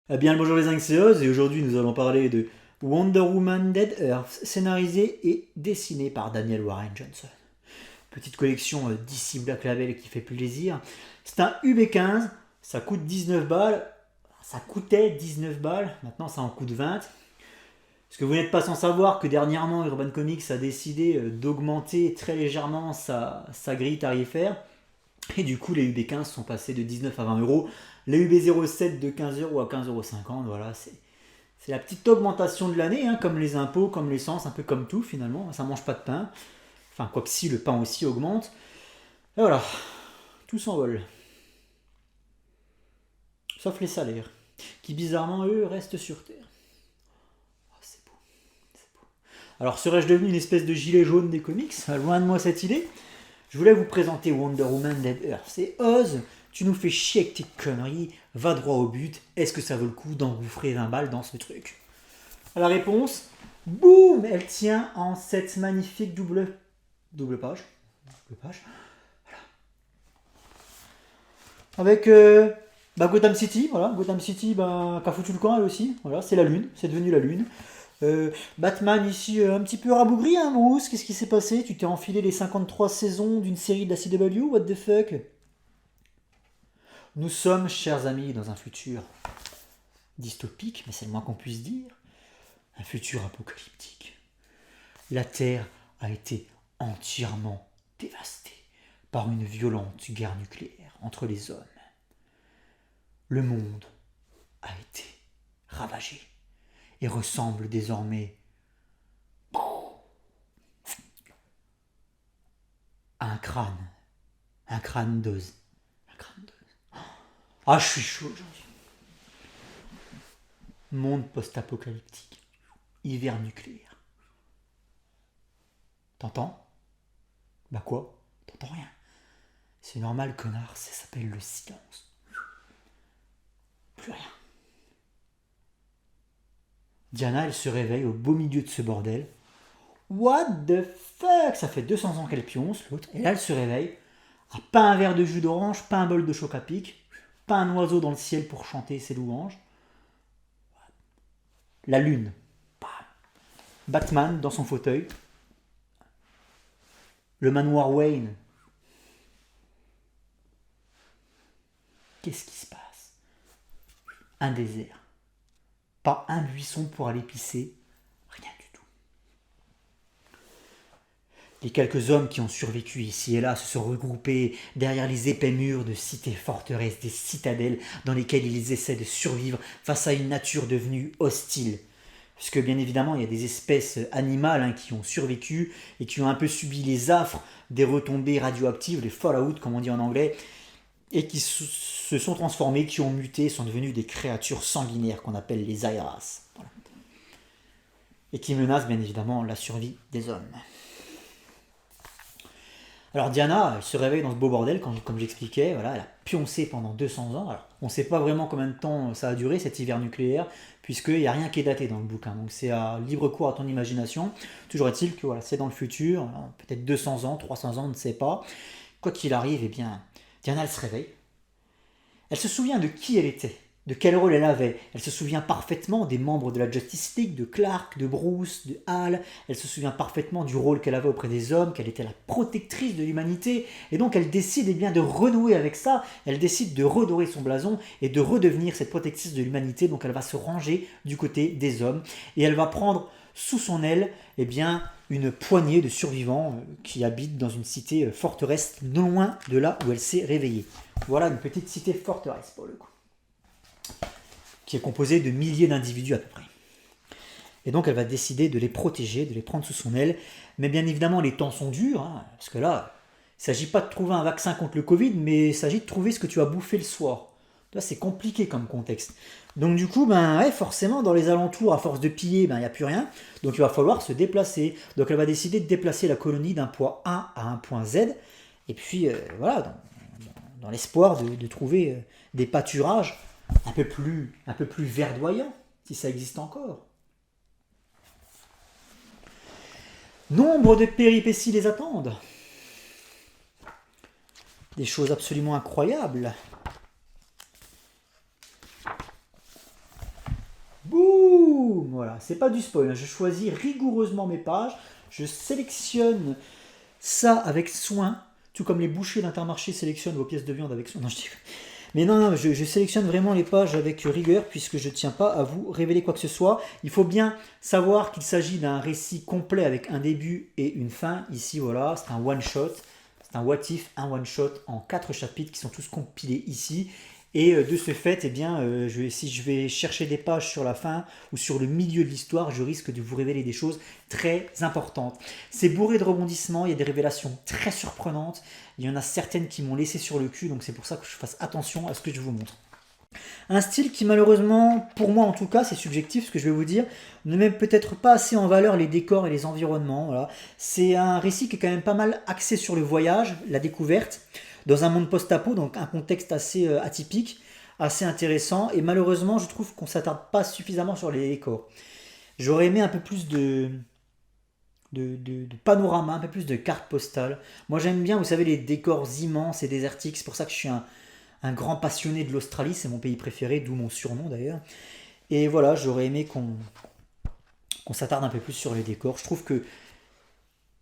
Eh bien, bonjour les anxieuses, et aujourd'hui nous allons parler de Wonder Woman Dead Earth, scénarisé et dessiné par Daniel Warren Johnson. Petite collection DC Black Label qui fait plaisir. C'est un UB15, ça coûte 19 balles, ça coûtait 19 balles, maintenant ça en coûte 20. Parce que vous n'êtes pas sans savoir que dernièrement Urban Comics a décidé d'augmenter très légèrement sa grille tarifaire. Et du coup, les UB15 sont passés de 19 à 20 euros. Les UB07 de 15 euros à 15,50 €. Voilà, c'est la petite augmentation de l'année, hein, comme les impôts, comme l'essence, un peu comme tout finalement. Ça mange pas de pain. Enfin, quoique si, le pain aussi augmente. Et voilà, tout s'envole. Sauf les salaires, qui bizarrement, eux, restent sur Terre. Oh, c'est beau, c'est beau. Alors, serais-je devenu une espèce de gilet jaune des comics? Loin de moi cette idée. Je voulais vous présenter Wonder Woman Dead Earth. C'est Oz, tu nous fais chier avec tes conneries, va droit au but, est-ce que ça vaut le coup d'engouffrer 20 balles dans ce truc? La réponse, boum, elle tient en cette magnifique double page. Double page. Avec Gotham City, voilà, Gotham City qui a foutu le camp elle aussi, voilà, c'est la lune, c'est devenu la lune. Batman ici un petit peu rabougri, hein, Bruce, qu'est-ce qui s'est passé? Tu t'es enfilé les 53 saisons d'une série de la CW, what the fuck? Nous sommes, chers amis, dans un futur dystopique, mais c'est le moins qu'on puisse dire, un futur apocalyptique. La Terre a été entièrement dévastée par une violente guerre nucléaire entre les hommes. Le monde a été ravagé et ressemble désormais à un crâne d'os. Un crâne d'os. Ah, je suis chaud aujourd'hui. Monde post-apocalyptique. Hiver nucléaire. T'entends? Bah quoi? T'entends rien. C'est normal, connard, ça s'appelle le silence. Plus rien. Diana, elle se réveille au beau milieu de ce bordel. What the fuck? Ça fait 200 ans qu'elle pionce, l'autre. Et là, elle se réveille. Ah, pas un verre de jus d'orange, pas un bol de choc à pic, pas un oiseau dans le ciel pour chanter ses louanges. La lune. Batman dans son fauteuil. Le manoir Wayne. Qu'est-ce qui se passe? Un désert. Pas un buisson pour aller pisser. Rien du tout. Les quelques hommes qui ont survécu ici et là se sont regroupés derrière les épais murs de cités forteresses, des citadelles dans lesquelles ils essaient de survivre face à une nature devenue hostile. Puisque bien évidemment, il y a des espèces animales, hein, qui ont survécu et qui ont un peu subi les affres des retombées radioactives, les fallout comme on dit en anglais, et qui se sont transformées, qui ont muté, sont devenues des créatures sanguinaires qu'on appelle les Airas. Voilà. Et qui menacent bien évidemment la survie des hommes. Alors Diana, elle se réveille dans ce beau bordel, comme j'expliquais, voilà, elle a pioncé pendant 200 ans. Alors, on ne sait pas vraiment combien de temps ça a duré, cet hiver nucléaire, puisqu'il n'y a rien qui est daté dans le bouquin. Donc c'est à libre cours à ton imagination. Toujours est-il que voilà, c'est dans le futur, peut-être 200 ans, 300 ans, on ne sait pas. Quoi qu'il arrive, eh bien, Diana, elle se réveille. Elle se souvient de qui elle était, de quel rôle elle avait. Elle se souvient parfaitement des membres de la Justice League, de Clark, de Bruce, de Hal. Elle se souvient parfaitement du rôle qu'elle avait auprès des hommes, qu'elle était la protectrice de l'humanité. Et donc elle décide, eh bien, de renouer avec ça. Elle décide de redorer son blason et de redevenir cette protectrice de l'humanité. Donc elle va se ranger du côté des hommes. Et elle va prendre sous son aile, eh bien, une poignée de survivants qui habitent dans une cité forteresse non loin de là où elle s'est réveillée. Voilà une petite cité forteresse pour le coup, qui est composée de milliers d'individus à peu près. Et donc elle va décider de les protéger, de les prendre sous son aile. Mais bien évidemment, les temps sont durs, hein, parce que là, il ne s'agit pas de trouver un vaccin contre le Covid, mais il s'agit de trouver ce que tu as bouffé le soir. Là, c'est compliqué comme contexte. Donc du coup, ouais, forcément, dans les alentours, à force de piller, il n'y a plus rien. Donc il va falloir se déplacer. Donc elle va décider de déplacer la colonie d'un point A à un point Z. Et puis, voilà, dans l'espoir de trouver des pâturages un peu plus verdoyants, si ça existe encore. Nombre de péripéties les attendent. Des choses absolument incroyables. boum, voilà, c'est pas du spoil, hein. Je choisis rigoureusement mes pages, je sélectionne ça avec soin, tout comme les bouchers d'Intermarché sélectionnent vos pièces de viande avec soin. Non, je dis... Mais non, je sélectionne vraiment les pages avec rigueur puisque je ne tiens pas à vous révéler quoi que ce soit. Il faut bien savoir qu'il s'agit d'un récit complet avec un début et une fin. Ici, voilà, c'est un one-shot. C'est un what if, un one-shot en 4 chapitres qui sont tous compilés ici. Et de ce fait, eh bien, si je vais chercher des pages sur la fin ou sur le milieu de l'histoire, je risque de vous révéler des choses très importantes. C'est bourré de rebondissements, il y a des révélations très surprenantes. Il y en a certaines qui m'ont laissé sur le cul, donc c'est pour ça que je fasse attention à ce que je vous montre. Un style qui malheureusement, pour moi en tout cas, c'est subjectif ce que je vais vous dire, ne met peut-être pas assez en valeur les décors et les environnements. Voilà. C'est un récit qui est quand même pas mal axé sur le voyage, la découverte, dans un monde post-apo, donc un contexte assez atypique, assez intéressant, et malheureusement je trouve qu'on ne s'attarde pas suffisamment sur les décors. J'aurais aimé un peu plus de panorama, un peu plus de cartes postales. Moi j'aime bien, vous savez, les décors immenses et désertiques, c'est pour ça que je suis un grand passionné de l'Australie, c'est mon pays préféré, d'où mon surnom d'ailleurs. Et voilà, j'aurais aimé qu'on s'attarde un peu plus sur les décors. Je trouve que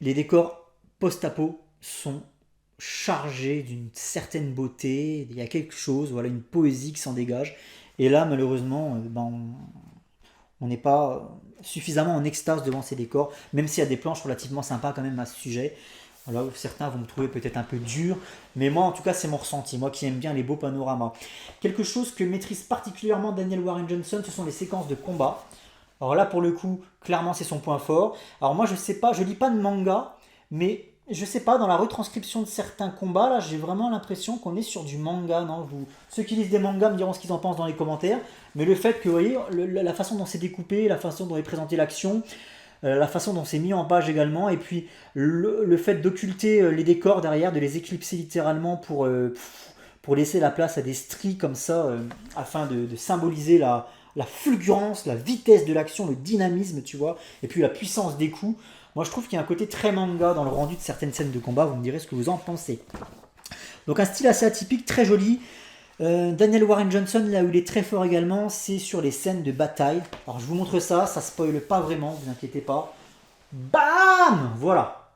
les décors post-apo sont chargés d'une certaine beauté, il y a quelque chose, voilà, une poésie qui s'en dégage. Et là, malheureusement, on n'est pas suffisamment en extase devant ces décors, même s'il y a des planches relativement sympas quand même à ce sujet. Voilà, certains vont me trouver peut-être un peu dur, mais moi en tout cas c'est mon ressenti, moi qui aime bien les beaux panoramas. Quelque chose que maîtrise particulièrement Daniel Warren Johnson, ce sont les séquences de combat. Alors là pour le coup, clairement c'est son point fort. Alors moi je sais pas, je lis pas de manga, mais je sais pas, dans la retranscription de certains combats, là j'ai vraiment l'impression qu'on est sur du manga. Non, ceux qui lisent des mangas me diront ce qu'ils en pensent dans les commentaires, mais le fait que, vous voyez, la façon dont c'est découpé, la façon dont est présentée l'action, la façon dont c'est mis en page également, et puis le fait d'occulter les décors derrière, de les éclipser littéralement pour laisser la place à des stries comme ça, afin de symboliser la fulgurance, la vitesse de l'action, le dynamisme, tu vois, et puis la puissance des coups. Moi je trouve qu'il y a un côté très manga dans le rendu de certaines scènes de combat, vous me direz ce que vous en pensez. Donc un style assez atypique, très joli. Daniel Warren Johnson, là où il est très fort également, c'est sur les scènes de bataille. Alors je vous montre ça, ça spoile pas vraiment, vous inquiétez pas. Bam! Voilà.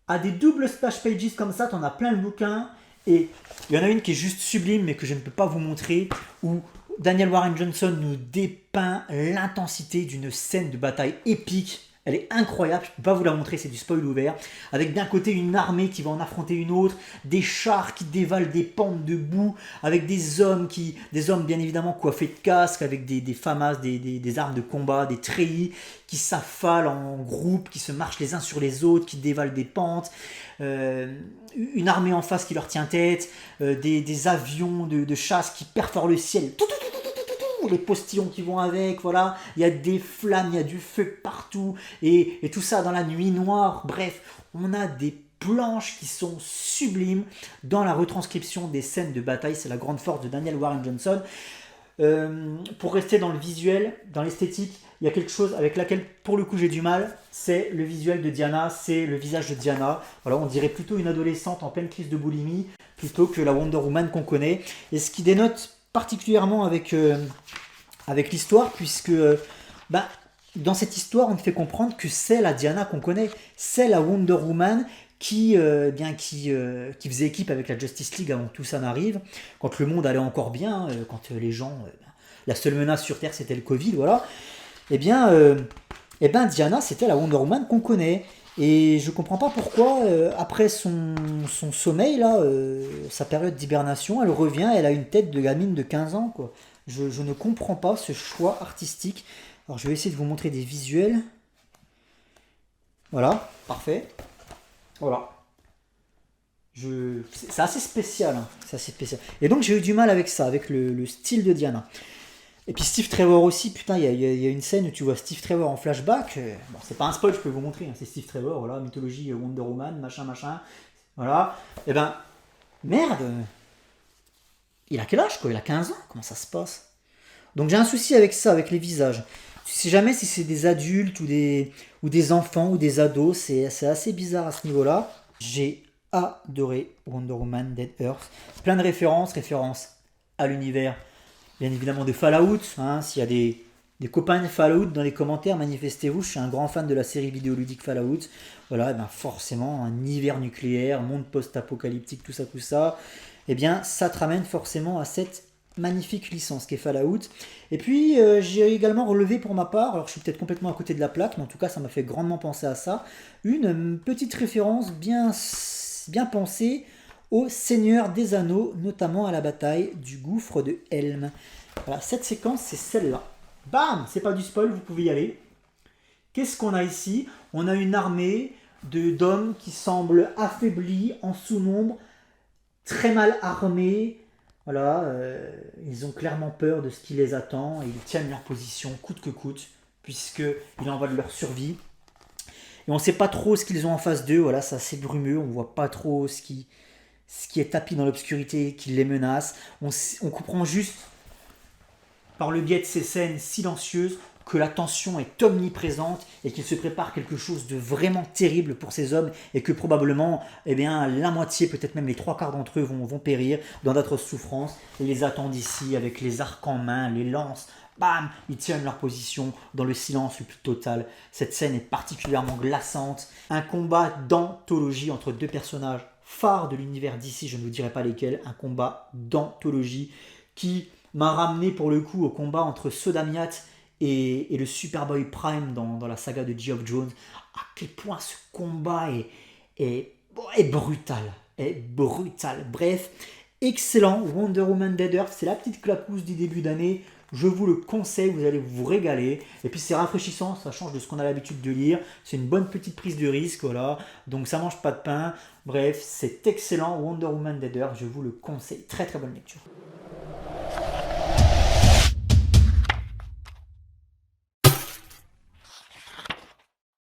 À des doubles splash pages comme ça, t'en as plein le bouquin. Et il y en a une qui est juste sublime, mais que je ne peux pas vous montrer, où Daniel Warren Johnson nous dépeint l'intensité d'une scène de bataille épique. Elle est incroyable, je ne peux pas vous la montrer, c'est du spoil ouvert. Avec d'un côté une armée qui va en affronter une autre, des chars qui dévalent des pentes de boue, avec des hommes bien évidemment coiffés de casques, avec des famas, des armes de combat, des treillis, qui s'affalent en groupe, qui se marchent les uns sur les autres, qui dévalent des pentes. Une armée en face qui leur tient tête, des avions de chasse qui perforent le ciel. Les postillons qui vont avec, voilà, il y a des flammes, il y a du feu partout, et tout ça dans la nuit noire. Bref, on a des planches qui sont sublimes dans la retranscription des scènes de bataille. C'est la grande force de Daniel Warren Johnson. Pour rester dans le visuel, dans l'esthétique, il y a quelque chose avec laquelle pour le coup j'ai du mal, c'est le visuel de Diana, c'est le visage de Diana. Voilà, on dirait plutôt une adolescente en pleine crise de boulimie plutôt que la Wonder Woman qu'on connaît, et ce qui dénote particulièrement avec l'histoire, puisque dans cette histoire on te fait comprendre que c'est la Diana qu'on connaît, c'est la Wonder Woman qui faisait équipe avec la Justice League avant que tout ça n'arrive, quand le monde allait encore bien, quand les gens, la seule menace sur Terre c'était le Covid, voilà. Diana c'était la Wonder Woman qu'on connaît. Et je comprends pas pourquoi, après son sommeil, là, sa période d'hibernation, elle revient, elle a une tête de gamine de 15 ans, quoi. Je ne comprends pas ce choix artistique. Alors je vais essayer de vous montrer des visuels. Voilà, parfait. Voilà. C'est assez spécial, hein. C'est assez spécial. Et donc j'ai eu du mal avec ça, avec le style de Diana. Et puis Steve Trevor aussi, putain, il y a une scène où tu vois Steve Trevor en flashback. Bon, c'est pas un spoil, je peux vous montrer, hein, c'est Steve Trevor, voilà, mythologie Wonder Woman, machin, voilà. Et merde, il a quel âge, quoi? Il a 15 ans, comment ça se passe? Donc j'ai un souci avec ça, avec les visages. Tu sais jamais si c'est des adultes ou des enfants ou des ados, c'est assez bizarre à ce niveau-là. J'ai adoré Wonder Woman Dead Earth. Plein de références à l'univers bien évidemment de Fallout, hein, s'il y a des copains de Fallout dans les commentaires, manifestez-vous, je suis un grand fan de la série vidéoludique Fallout. Voilà, et ben forcément, un hiver nucléaire, monde post-apocalyptique, tout ça, eh bien ça te ramène forcément à cette magnifique licence qu'est Fallout. Et puis j'ai également relevé pour ma part, alors je suis peut-être complètement à côté de la plaque, mais en tout cas ça m'a fait grandement penser à ça, une petite référence bien pensée au Seigneur des Anneaux, notamment à la bataille du gouffre de Helm. Voilà, cette séquence c'est celle-là. Bam, c'est pas du spoil, vous pouvez y aller. Qu'est-ce qu'on a ici? On a une armée d'hommes qui semblent affaiblis, en sous-nombre, très mal armés. Voilà, ils ont clairement peur de ce qui les attend et ils tiennent leur position coûte que coûte, puisqu'il en va de leur survie. Et on ne sait pas trop ce qu'ils ont en face d'eux, voilà, c'est assez brumeux, on ne voit pas trop ce qui est tapis dans l'obscurité, qui les menace. On comprend juste, par le biais de ces scènes silencieuses, que la tension est omniprésente et qu'il se prépare quelque chose de vraiment terrible pour ces hommes et que probablement eh bien, la moitié, peut-être même les 3/4 d'entre eux vont périr dans d'atroces souffrances et les attendent ici avec les arcs en main, les lances. Bam, ils tiennent leur position dans le silence le plus total. Cette scène est particulièrement glaçante. Un combat d'anthologie entre deux personnages phares de l'univers d'ici, je ne vous dirai pas lesquels. Un combat d'anthologie qui m'a ramené pour le coup au combat entre Sodamiat et le Superboy Prime dans la saga de Geoff Jones. À quel point ce combat est brutal. Est brutal. Bref, excellent. Wonder Woman Dead Earth, c'est la petite claquousse du début d'année. Je vous le conseille, vous allez vous régaler. Et puis c'est rafraîchissant, ça change de ce qu'on a l'habitude de lire. C'est une bonne petite prise de risque, voilà. Donc ça mange pas de pain. Bref, c'est excellent. Wonder Woman Dead Earth, je vous le conseille. Très très bonne lecture.